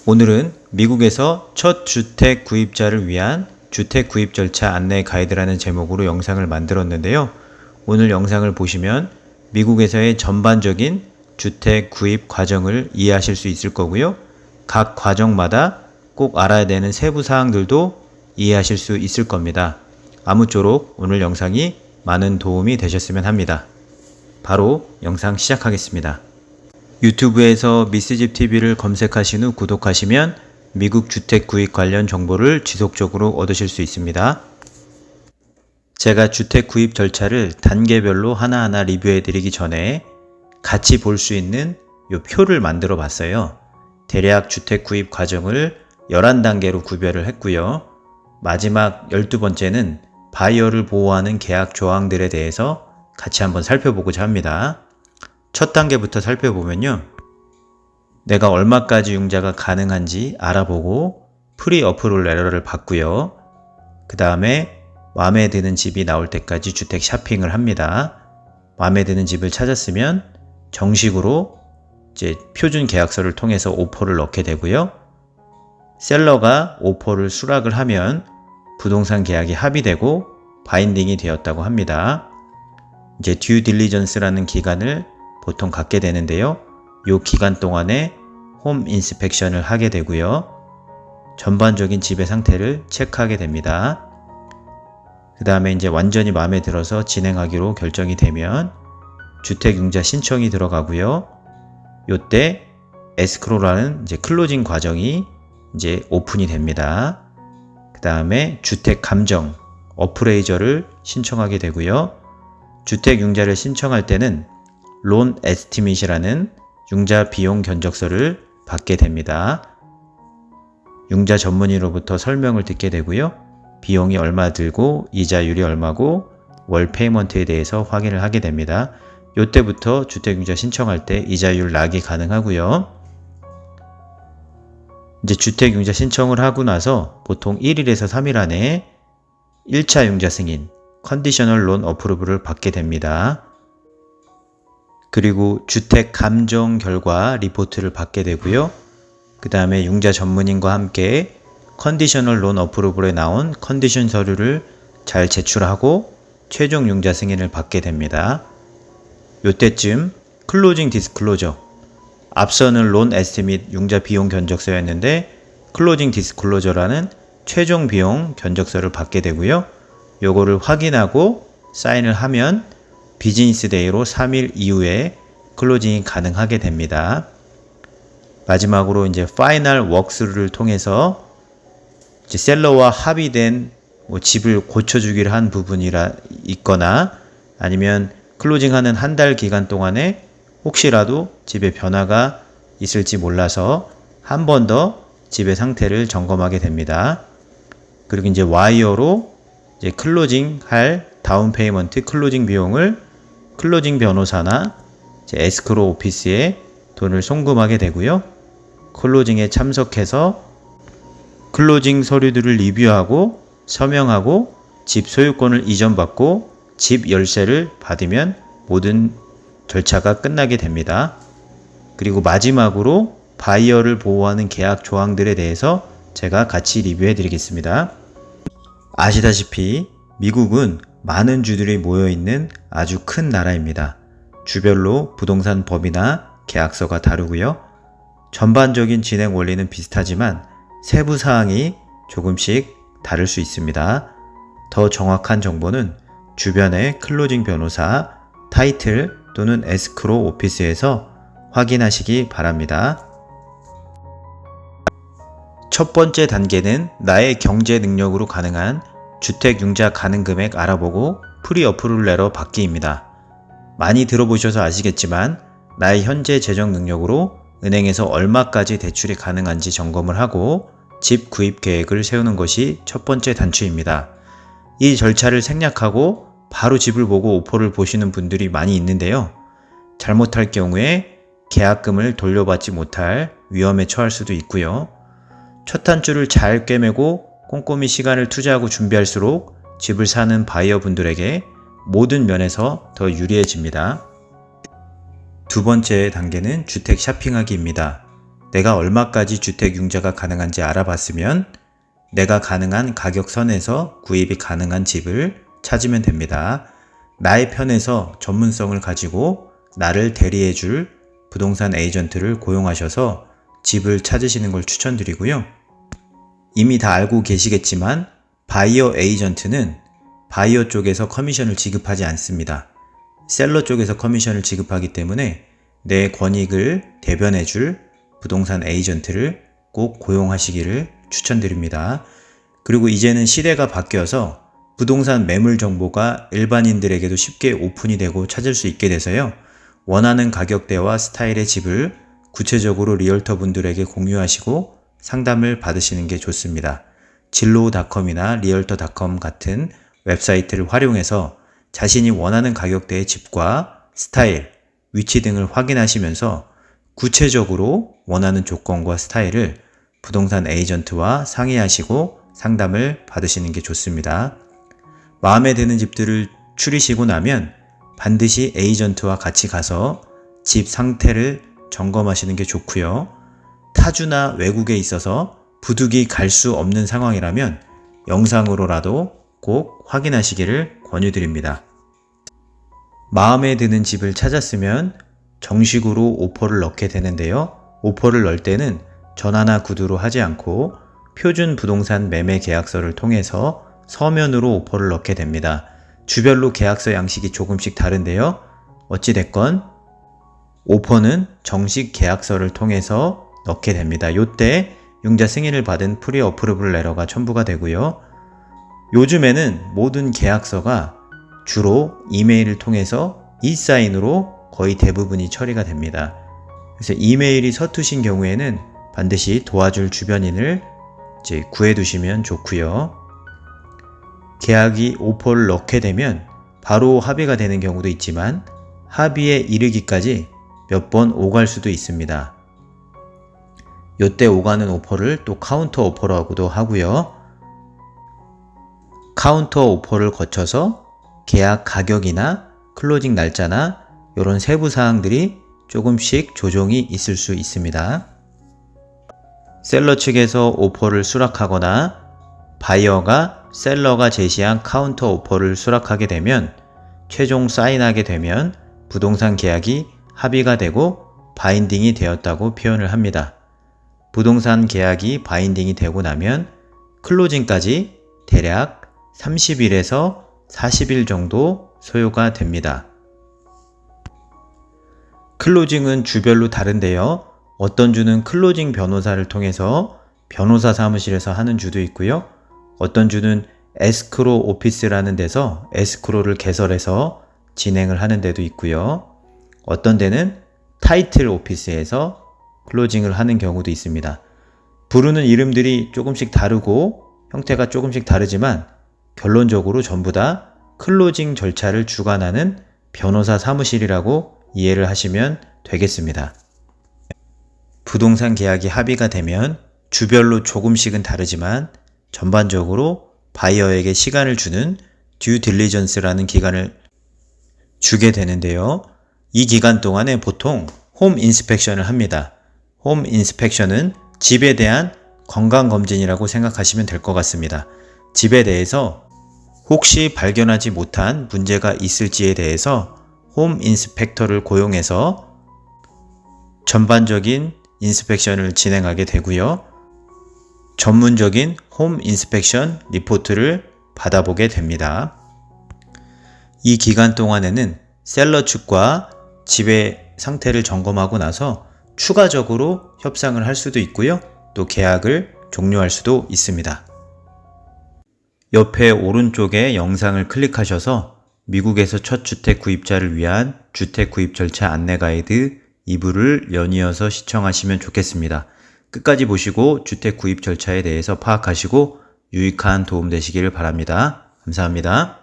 오늘은 미국에서 첫 주택 구입자를 위한 주택 구입 절차 안내 가이드라는 제목으로 영상을 만들었는데요. 오늘 영상을 보시면 미국에서의 전반적인 주택 구입 과정을 이해하실 수 있을 거고요. 각 과정마다 꼭 알아야 되는 세부 사항들도 이해하실 수 있을 겁니다. 아무쪼록 오늘 영상이 많은 도움이 되셨으면 합니다. 바로 영상 시작하겠습니다. 유튜브에서 미스집TV를 검색하신 후 구독하시면 미국 주택 구입 관련 정보를 지속적으로 얻으실 수 있습니다. 제가 주택 구입 절차를 단계별로 하나하나 리뷰해 드리기 전에 같이 볼 수 있는 이 표를 만들어 봤어요. 대략 주택 구입 과정을 11단계로 구별을 했고요. 마지막 12번째는 바이어를 보호하는 계약 조항들에 대해서 같이 한번 살펴보고자 합니다. 첫 단계부터 살펴보면요. 내가 얼마까지 융자가 가능한지 알아보고 프리 어프로val 레터를 받고요. 그 다음에 마음에 드는 집이 나올 때까지 주택 샤핑을 합니다. 마음에 드는 집을 찾았으면 정식으로 이제 표준 계약서를 통해서 오퍼를 넣게 되고요. 셀러가 오퍼를 수락을 하면 부동산 계약이 합의되고 바인딩이 되었다고 합니다. 이제 듀 딜리전스라는 기간을 보통 갖게 되는데요. 이 기간 동안에 홈 인스펙션을 하게 되고요. 전반적인 집의 상태를 체크하게 됩니다. 그 다음에 이제 완전히 마음에 들어서 진행하기로 결정이 되면 주택융자 신청이 들어가고요. 요때 에스크로라는 이제 클로징 과정이 이제 오픈이 됩니다. 그 다음에 주택 감정, 어프레이저를 신청하게 되고요. 주택융자를 신청할 때는 론 에스티밋이라는 융자 비용 견적서를 받게 됩니다. 융자 전문의로부터 설명을 듣게 되고요. 비용이 얼마 들고 이자율이 얼마고 월 페이먼트에 대해서 확인을 하게 됩니다. 이때부터 주택융자 신청할 때 이자율 낙이 가능하고요. 이제 주택융자 신청을 하고 나서 보통 1일에서 3일 안에 1차 융자 승인, 컨디셔널 론 어프루브를 받게 됩니다. 그리고 주택 감정 결과 리포트를 받게 되고요. 그 다음에 융자 전문인과 함께 컨디셔널 론 어프루브에 나온 컨디션 서류를 잘 제출하고 최종 융자 승인을 받게 됩니다. 요때쯤 클로징 디스클로저, 앞서는 론 에스티밋 융자 비용 견적서였는데 클로징 디스클로저라는 최종 비용 견적서를 받게 되고요. 요거를 확인하고 사인을 하면 비즈니스 데이로 3일 이후에 클로징이 가능하게 됩니다. 마지막으로 이제 파이널 워크스루를 통해서 이제 셀러와 합의된 집을 고쳐주기로 한 부분이라 있거나 아니면 클로징하는 한 달 기간 동안에 혹시라도 집에 변화가 있을지 몰라서 한 번 더 집의 상태를 점검하게 됩니다. 그리고 이제 와이어로 이제 클로징 할 다운 페이먼트 클로징 비용을 클로징 변호사나 에스크로 오피스에 돈을 송금하게 되고요. 클로징에 참석해서 클로징 서류들을 리뷰하고 서명하고 집 소유권을 이전받고 집 열쇠를 받으면 모든 절차가 끝나게 됩니다. 그리고 마지막으로 바이어를 보호하는 계약 조항들에 대해서 제가 같이 리뷰해 드리겠습니다. 아시다시피 미국은 많은 주들이 모여있는 아주 큰 나라입니다. 주별로 부동산 법이나 계약서가 다르고요. 전반적인 진행 원리는 비슷하지만 세부 사항이 조금씩 다를 수 있습니다. 더 정확한 정보는 주변의 클로징 변호사, 타이틀 또는 에스크로 오피스에서 확인하시기 바랍니다. 첫 번째 단계는 나의 경제 능력으로 가능한 주택 융자 가능 금액 알아보고 프리 어프루벌 레터 받기입니다. 많이 들어보셔서 아시겠지만 나의 현재 재정 능력으로 은행에서 얼마까지 대출이 가능한지 점검을 하고 집 구입 계획을 세우는 것이 첫 번째 단추입니다. 이 절차를 생략하고 바로 집을 보고 오퍼를 보시는 분들이 많이 있는데요. 잘못할 경우에 계약금을 돌려받지 못할 위험에 처할 수도 있고요. 첫 단추를 잘 꿰매고 꼼꼼히 시간을 투자하고 준비할수록 집을 사는 바이어 분들에게 모든 면에서 더 유리해집니다. 두 번째 단계는 주택 샤핑하기입니다. 내가 얼마까지 주택 융자가 가능한지 알아봤으면 내가 가능한 가격선에서 구입이 가능한 집을 찾으면 됩니다. 나의 편에서 전문성을 가지고 나를 대리해줄 부동산 에이전트를 고용하셔서 집을 찾으시는 걸 추천드리고요. 이미 다 알고 계시겠지만 바이어 에이전트는 바이어 쪽에서 커미션을 지급하지 않습니다. 셀러 쪽에서 커미션을 지급하기 때문에 내 권익을 대변해줄 부동산 에이전트를 꼭 고용하시기를 추천드립니다. 그리고 이제는 시대가 바뀌어서 부동산 매물 정보가 일반인들에게도 쉽게 오픈이 되고 찾을 수 있게 돼서요. 원하는 가격대와 스타일의 집을 구체적으로 리얼터 분들에게 공유하시고 상담을 받으시는 게 좋습니다. 진로우닷컴이나 리얼터닷컴 같은 웹사이트를 활용해서 자신이 원하는 가격대의 집과 스타일, 위치 등을 확인하시면서 구체적으로 원하는 조건과 스타일을 부동산 에이전트와 상의하시고 상담을 받으시는 게 좋습니다. 마음에 드는 집들을 추리시고 나면 반드시 에이전트와 같이 가서 집 상태를 점검하시는 게 좋고요. 타주나 외국에 있어서 부득이 갈 수 없는 상황이라면 영상으로라도 꼭 확인하시기를 권유드립니다. 마음에 드는 집을 찾았으면 정식으로 오퍼를 넣게 되는데요. 오퍼를 넣을 때는 전화나 구두로 하지 않고 표준 부동산 매매 계약서를 통해서 서면으로 오퍼를 넣게 됩니다. 주별로 계약서 양식이 조금씩 다른데요. 어찌됐건 오퍼는 정식 계약서를 통해서 넣게 됩니다. 이때 융자 승인을 받은 프리 어프루블 레터가 첨부가 되고요. 요즘에는 모든 계약서가 주로 이메일을 통해서 이사인으로 거의 대부분이 처리가 됩니다. 그래서 이메일이 서투신 경우에는 반드시 도와줄 주변인을 구해두시면 좋고요. 계약이 오퍼를 넣게 되면 바로 합의가 되는 경우도 있지만 합의에 이르기까지 몇 번 오갈 수도 있습니다. 이때 오가는 오퍼를 또 카운터 오퍼라고도 하고요. 카운터 오퍼를 거쳐서 계약 가격이나 클로징 날짜나 이런 세부 사항들이 조금씩 조정이 있을 수 있습니다. 셀러 측에서 오퍼를 수락하거나 바이어가 셀러가 제시한 카운터 오퍼를 수락하게 되면 최종 사인하게 되면 부동산 계약이 합의가 되고 바인딩이 되었다고 표현을 합니다. 부동산 계약이 바인딩이 되고 나면 클로징까지 대략 30일에서 40일 정도 소요가 됩니다. 클로징은 주별로 다른데요. 어떤 주는 클로징 변호사를 통해서 변호사 사무실에서 하는 주도 있고요. 어떤 주는 에스크로 오피스라는 데서 에스크로를 개설해서 진행을 하는 데도 있고요. 어떤 데는 타이틀 오피스에서 클로징을 하는 경우도 있습니다. 부르는 이름들이 조금씩 다르고 형태가 조금씩 다르지만 결론적으로 전부 다 클로징 절차를 주관하는 변호사 사무실이라고 이해를 하시면 되겠습니다. 부동산 계약이 합의가 되면 주별로 조금씩은 다르지만 전반적으로 바이어에게 시간을 주는 듀 딜리전스라는 기간을 주게 되는데요. 이 기간 동안에 보통 홈 인스펙션을 합니다. 홈 인스펙션은 집에 대한 건강검진이라고 생각하시면 될 것 같습니다. 집에 대해서 혹시 발견하지 못한 문제가 있을지에 대해서 홈 인스펙터를 고용해서 전반적인 인스펙션을 진행하게 되고요. 전문적인 홈 인스펙션 리포트를 받아보게 됩니다. 이 기간 동안에는 셀러 측과 집의 상태를 점검하고 나서 추가적으로 협상을 할 수도 있고요. 또 계약을 종료할 수도 있습니다. 옆에 오른쪽에 영상을 클릭하셔서 미국에서 첫 주택 구입자를 위한 주택 구입 절차 안내 가이드 2부를 연이어서 시청하시면 좋겠습니다. 끝까지 보시고 주택 구입 절차에 대해서 파악하시고 유익한 도움 되시기를 바랍니다. 감사합니다.